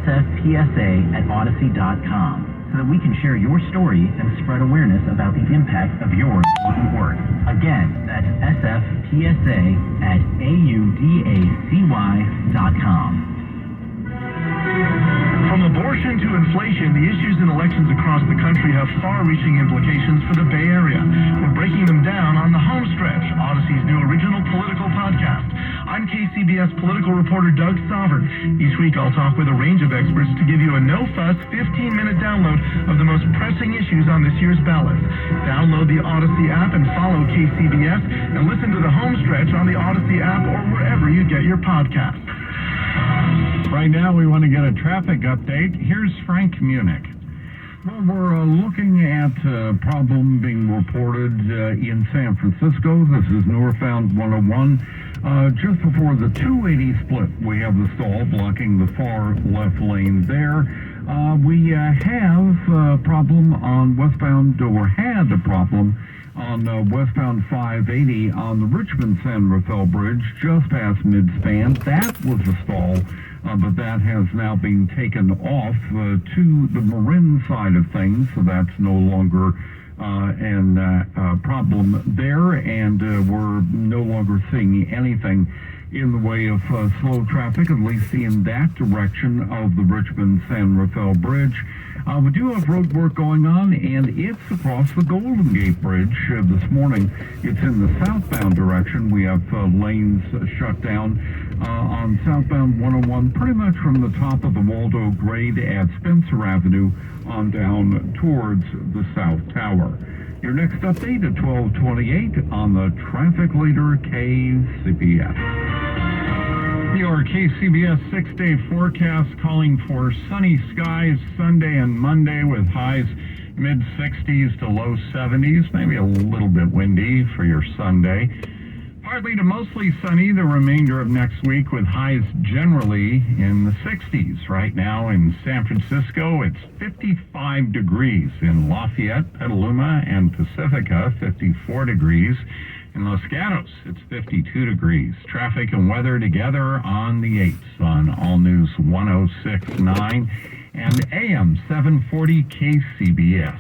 sfpsa@odyssey.com so that we can share your story and spread awareness about the impact of your important work. Again, that's sfpsa@audacy.com. From abortion to inflation, the issues in elections across the country have far-reaching implications for the Bay Area. We're breaking them down on The Home Stretch, Odyssey's new original political podcast. I'm KCBS political reporter Doug Sovereign. Each week I'll talk with a range of experts to give you a no-fuss 15-minute download of the most pressing issues on this year's ballot. Download the Odyssey app and follow KCBS, and listen to The Home Stretch on the Odyssey app or wherever you get your podcasts. Right now, we want to get a traffic update. Here's Frank Munich. Well, we're looking at a problem being reported in San Francisco. This is northbound 101. Just before the 280 split, we have the stall blocking the far left lane there. We have a problem on westbound, or had a problem on westbound 580 on the Richmond-San Rafael Bridge, just past midspan. That was a stall, but that has now been taken off to the Marin side of things, so that's no longer a problem there, and we're no longer seeing anything in the way of slow traffic, at least in that direction of the Richmond-San Rafael Bridge. We do have road work going on, and it's across the Golden Gate Bridge this morning. It's in the southbound direction. We have lanes shut down on southbound 101, pretty much from the top of the Waldo grade at Spencer Avenue on down towards the South Tower. Your next update at 12:28 on the Traffic Leader KCBS. Your KCBS 6-day forecast calling for sunny skies Sunday and Monday with highs mid-60s to low 70s, maybe a little bit windy for your Sunday. Partly to mostly sunny the remainder of next week with highs generally in the 60s. Right now in San Francisco, it's 55 degrees. In Lafayette, Petaluma, and Pacifica, 54 degrees. In Los Gatos, it's 52 degrees. Traffic and weather together on the 8s on All News 106.9 and AM 740 KCBS.